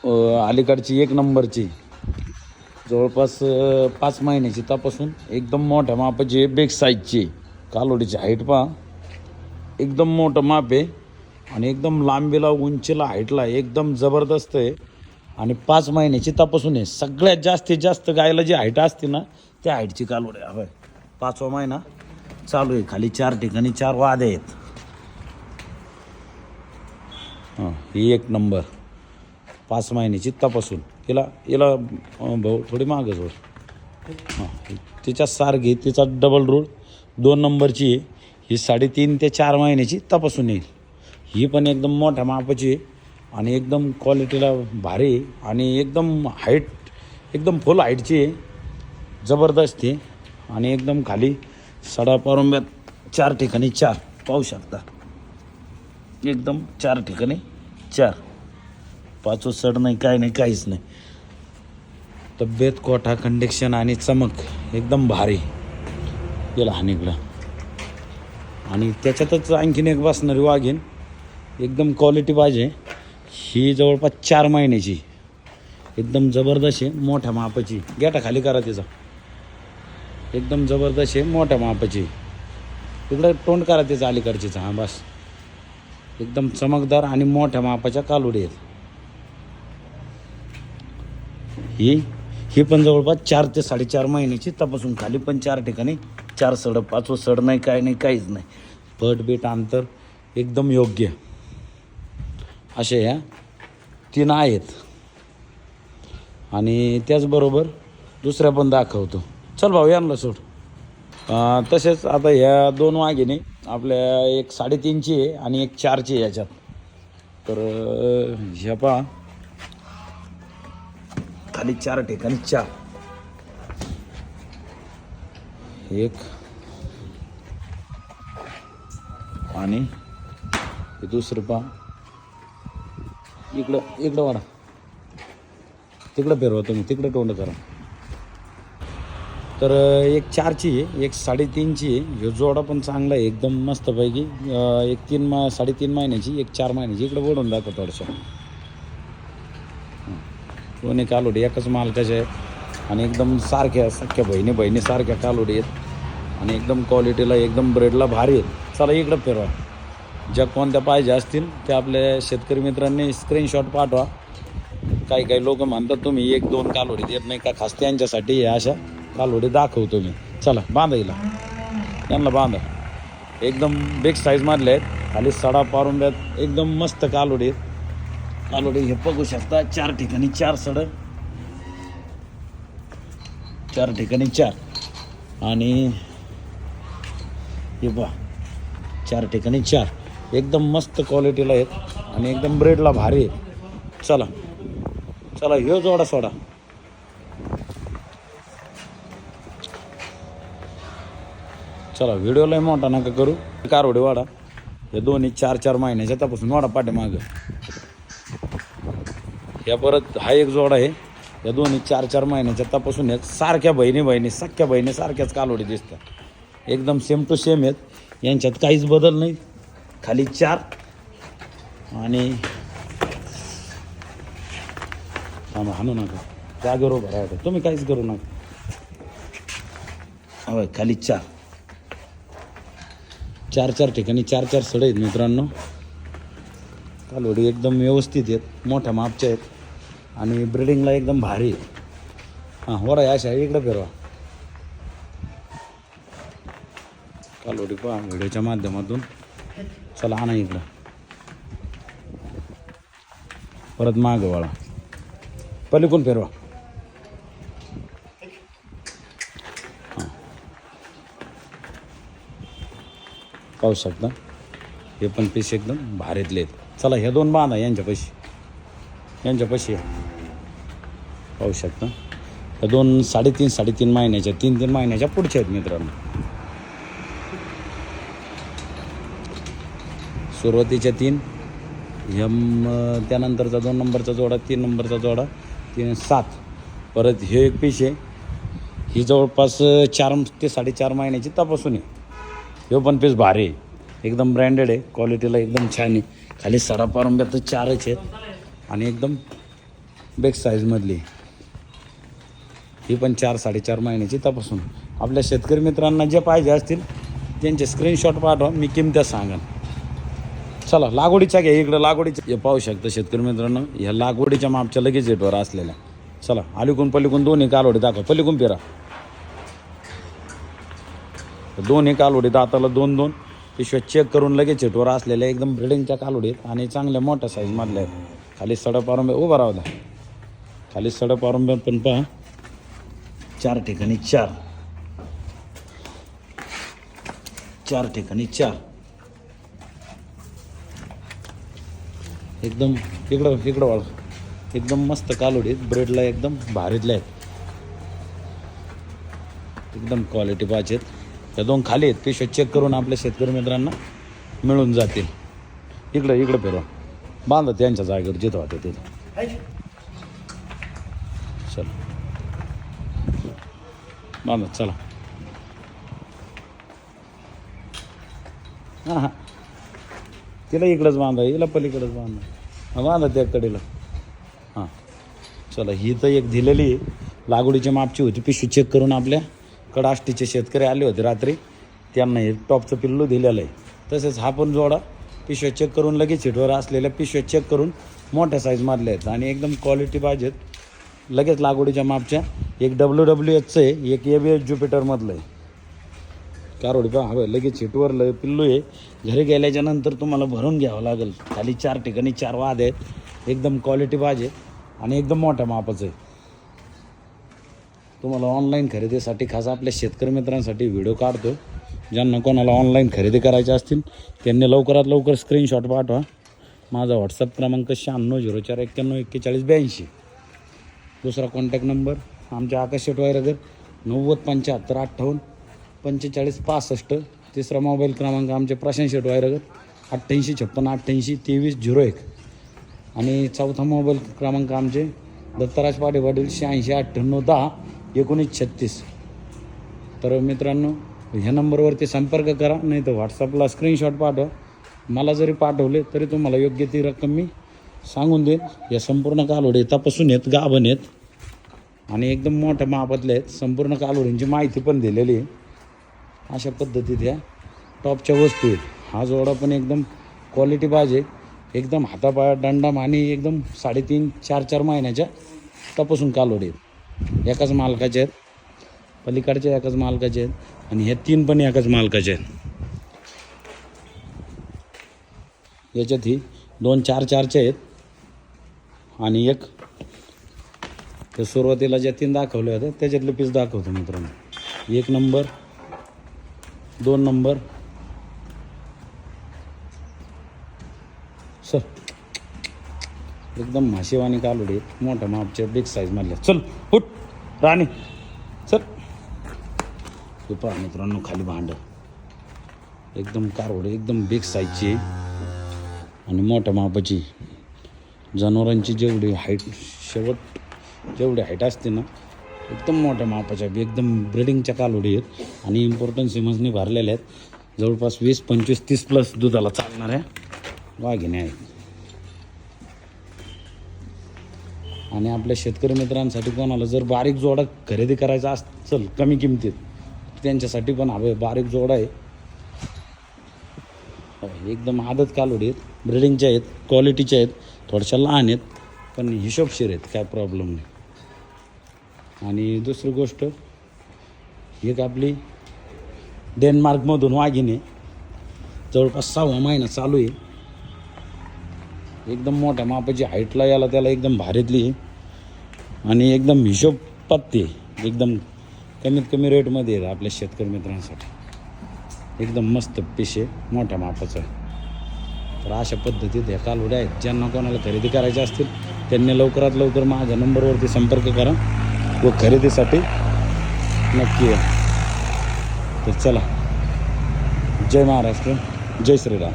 अलीकडची एक नंबरची जवळपास 5 महिन्याची तपासून एकदम मोठ्या मापाची बिग साईजची कालोडीची हाईट पहा, एकदम मोठं माप आहे आणि एकदम लांबीला उंचीला हाईटला एकदम जबरदस्त आहे आणि 5 महिन्याची तपासून आहे. सगळ्यात जास्तीत जास्त गायला जी हाईट असते ना त्या हाईटची कालोडी हवं. 5वा महिना चालू आहे. खाली 4 ठिकाणी 4 वादे आहेत. हां, ही एक नंबर 5 महिन्याची तपासून. हिला भाऊ थोडी मागच वर. हां, तिच्या सारखी तिचा डबल रूळ 2 नंबरची आहे. ही 3.5 ते 4 महिन्याची तपासून येईल. ही पण एकदम मोठ्या मापाची आहे आणि एकदम क्वालिटीला भारी आहे आणि एकदम हाईट एकदम फुल हाईटची आहे, जबरदस्त आहे आणि एकदम खाली सडा पारुंब्यात 4 ठिकाणी 4 पाहू शकता. एकदम 4 ठिकाणी 4, 5 सड नाही, काय नाही, काहीच नाही. तब्येत, कोठा, कंडिक्शन आणि चमक एकदम भारी गेला हा निघला. आणि त्याच्यातच आणखीन एक बसणारी वाघीण एकदम क्वालिटी पाहिजे. ही जवळपास 4 महिन्याची एकदम जबरदस्त आहे, मोठ्या मापाची. गेटा खाली करा तिचा. एकदम जबरदस्त आहे, मोठ्या मापाची. तिकडं तोंड करा तिचा अलीकडचीचा. हां बस. एकदम चमकदार आणि मोठ्या मापाच्या कालोडी आहेत. ही पण जवळपास 4 ते 4.5 महिन्याची तपासून. खाली पण 4 ठिकाणी 4 सड, 5 सड नाही, काय नाही, काहीच नाही. पट बीट अंतर एकदम योग्य असे ह्या 3 आहेत. आणि त्याचबरोबर दुसऱ्या पण दाखवतो. चल भाऊ यांना सोड. तसेच आता ह्या 2 वाघिणी आपल्या एक 3.5ची आहे आणि एक 4ची आहे याच्यात. तर ह्या पहा खाली 4 ठिकाणी 4. एक आणि हे दुसरं पहा. इकडं वाढा, तिकडं फिरवा तुम्ही, तिकडं तोंड करा. तर एक 4ची आहे, एक 3.5ची आहे. ह्यो जोडा पण चांगला आहे, एकदम मस्तपैकी. एक 3.5 महिन्याची, एक 4 महिन्याची. इकडं ओढून दाखव थोडंसं. दोन्ही कालोडी एकाच मालकाच्या आहेत आणि एकदम सारख्या सख्या बहिणी सारख्या कालोडी आहेत आणि एकदम क्वालिटीला एकदम ब्रेडला भारी आहेत. चला इकडं फिरवा. ज्या कोणत्या पाहिजे असतील त्या आपल्या शेतकरी मित्रांनी स्क्रीनशॉट पाठवा. काही लोक म्हणतात तुम्ही 1-2 कालोडी देत नाही का, खास त्यांच्यासाठी हे अशा कालोडी दाखवतो मी. चला बांधा हिला, यांना बांधा. एकदम बिग साईजमधले आहेत. खाली सडा पारुंब्यात एकदम मस्त कालोडी आहेत. कालोडी हे बघू शकता. 4 ठिकाणी 4 सड, 4 ठिकाणी 4 आणि हे पहा 4 ठिकाणी 4. एकदम मस्त क्वालिटीला आहेत आणि एकदम ब्रेडला भारी आहे. चला ह्यो जोडा सोडा. चला व्हिडिओला मोठा नका करू. कारोडी वाडा. हे दोन्ही 4-4 महिन्याच्या तपासून वाडा पाठीमागं. या परत हा एक जोडा आहे. या दोन्ही 4-4 महिन्याच्या तपासून आहेत. सारख्या बहिणी सख्या बहिणी सारख्याच कालोडी दिसतात. एकदम सेम टू सेम आहेत. यांच्यात काहीच बदल नाही. खाली 4 आणि हाणू नका, जागेवर उभं राहा तुम्ही, काहीच करू नका. हवं खाली 4 ठिकाणी 4 सड आहेत मित्रांनो. कालोडी एकदम व्यवस्थित आहेत, मोठ्या मापच्या आहेत आणि ब्रिडिंगला एकदम भारी आहेत. हां वडा अशा इकडं फिरवा. कालोडी पहा व्हिडिओच्या माध्यमातून. चला आणा इकडं. परत मागं वळा, पलीकडून फिरवा. हां पाहू शकता. हे पण पीस एकदम भारीतले आहेत. चला ह्या 2 बांधा यांच्यापाशी पाहू शकता. ह्या 2 3.5 महिन्याच्या, 3 महिन्याच्या पुढच्या आहेत मित्रांनो. सुरुवातीच्या 3, त्यानंतरचा 2 नंबरचा जोडा, 3 नंबरचा जोडा, 3 7. परत हे एक पीस आहे. ही जवळपास 4 ते 4.5 महिन्याची तपासून आहे. हे पण पीस भारी आहे, एकदम ब्रँडेड आहे, क्वालिटीला एकदम छान आहे. खाली सडा पारुंब्यात 4च आहेत आणि एकदम बिग साईजमधली. ही पण 4-4.5 महिन्याची तपासून. आपल्या शेतकरी मित्रांना जे पाहिजे असतील त्यांचे स्क्रीनशॉट पाठवा, मी किमत्या सांगा. चला लागवडीच्या घ्या. इकडं लागवडीच्या हे पाहू शकता शेतकरी मित्रांनो, ह्या लागवडीच्या मापच्या लगेच रेटवर असलेल्या. चला अलीकून पलीकून दोन्ही कालवडी दाखवा. पलीकून फिरा. दोन्ही कालवडी दाताला 2-2 पिशव्या चेक करून लगेच रेटवर असलेल्या एकदम ब्रिडिंगच्या कालवडी आहेत आणि चांगल्या मोठ्या साईजमधल्या आहेत. खाली सडपारंब्या उभा राहू द्या. खाली सडपारंब्या पण पहा 4 ठिकाणी 4 ठिकाणी 4 एकदम इकडं वाळ. एकदम मस्त कालोडी आहेत. ब्रेडला एकदम भारीतल्या आहेत. एकदम क्वालिटी पाहिजेत. त्या 2 खाली आहेत. पिशव्या चेक करून आपल्या शेतकरी मित्रांना मिळून जातील. इकडं फिरवा. बांधा त्यांच्या जागेवर जिथं वाटतं तिथं. चला बांधा. चला हां तिला इकडंच बांधा. हिला पलीकडंच बांधा. बांधा त्या कडेला. हां चला. ही तर एक दिलेली आहे. लागवडीच्या मापची होती. पिशवी चेक करून आपल्याकडं आष्टीचे शेतकरी आले होते रात्री. त्यांना हे टॉपचं पिल्लू दिलेलं आहे. तसेच हा पण जोडा पिशव्या चेक करून लगेच हिटवर असलेल्या पिशव्या चेक करून मोठ्या साईजमधल्या आहेत आणि एकदम क्वालिटी पाहिजेत. लगेच लागवडीच्या मापच्या. एक WWHचं आहे, एक ABS ज्युपिटरमधलं आहे. कारोडी पहा हवं लगेच हिटवर पिल्लू आहे. घरी गेल्याच्या नंतर तुम्हाला भरून घ्यावं लागेल. खाली 4 ठिकाणी 4 वाद आहेत. एकदम क्वालिटी पाहिजे आणि एकदम मोठ्या मापाचं आहे. तुम्हाला ऑनलाईन खरेदीसाठी खास आपल्या शेतकरी मित्रांसाठी व्हिडिओ काढतो. ज्यांना कोणाला ऑनलाईन खरेदी करायचे असतील त्यांनी लवकरात लवकर स्क्रीनशॉट पाठवा. माझा व्हॉट्सअप क्रमांक 9604914142. दुसरा कॉन्टॅक्ट नंबर आमच्या आकाश शेट वायरगर 907558 4565. तिसरा मोबाईल क्रमांक आमचे प्रशांत शेट वायरगर 885688 2301. आणि चौथा मोबाईल क्रमांक आमचे दत्तराज पाटील 869810 1936. तर मित्रांनो ह्या नंबरवरती संपर्क करा, नाही तर व्हॉट्सअपला स्क्रीनशॉट पाठवा. मला जरी पाठवले तरी तुम्हाला योग्य ती रक्कम मी सांगून देईन. या संपूर्ण कालवडी तपासून आहेत, गाभण आहेत आणि एकदम मोठ्या मापातल्या आहेत. संपूर्ण कालवडींची माहिती पण दिलेली आहे. अशा पद्धतीत ह्या टॉपच्या वस्तू आहेत. हा जोडा पण एकदम क्वालिटी पाहिजे. एकदम हातापाया दंडाम आणि एकदम 3.5-4 महिन्याच्या तपासून कालवडी आहेत. एकाच मालकाचे आहेत. पलीकडच्या एकाच मालकाचे आहेत आणि ह्या 3 पण एकाच मालकाचे आहेत. याच्यात ही 2 4-4चे आहेत आणि एक ते सुरुवातीला ज्या 3 दाखवले होते त्याच्यातले पीस दाखवतो मित्रांनो. 1 नंबर 2 नंबर सर एकदम माशीवाणी कालवडी आहेत. मोठ्या मापच्या बिग साईजमधल्या. चल उठ राणी चल. हे पहा मित्रांनो खाली भांड एकदम कारवडी एकदम बिग साईजची आणि मोठ्या मापाची. जनावरांची जेवढी हाईट जेवढी हाईट असते ना एकदम मोठ्या मापाच्या एकदम ब्रिडिंगच्या कालवडी आहेत आणि इम्पॉर्टंट सिमन्सनी भरलेल्या आहेत. जवळपास 20, 25, 30 प्लस दुधाला चालणाऱ्या वाघिण्या आहेत. आणि आपल्या शेतकरी मित्रांसाठी कोणाला जर बारीक जोडा खरेदी करायचा असेल कमी किमतीत त्यांच्यासाठी पण हवे बारीक जोडा आहे. एकदम आदत कालवडी आहेत. ब्रिडिंगच्या आहेत, क्वालिटीच्या आहेत, थोड्याशा लहान आहेत पण हिशोबशीर आहेत, काय प्रॉब्लेम नाही. आणि दुसरी गोष्ट एक आपली डेन्मार्कमधून वाघिणी जवळपास 6वा महिना चालू आहे. एकदम मोठ्या मापाची हाईटला याला त्याला एकदम भारीतली आहे आणि एकदम हिशोब पत्ते एकदम कमीत कमी रेटमध्ये आहे आपल्या शेतकरी मित्रांसाठी. एकदम मस्त पीस आहे, मोठ्या मापाचं आहे. तर अशा पद्धतीत ह्या कालवड्या आहेत. ज्यांना कोणाला खरेदी करायचे असतील त्यांनी लवकरात लवकर माझ्या नंबरवरती संपर्क करा व खरेदीसाठी नक्की या. तर चला, जय महाराष्ट्र, जय श्रीराम.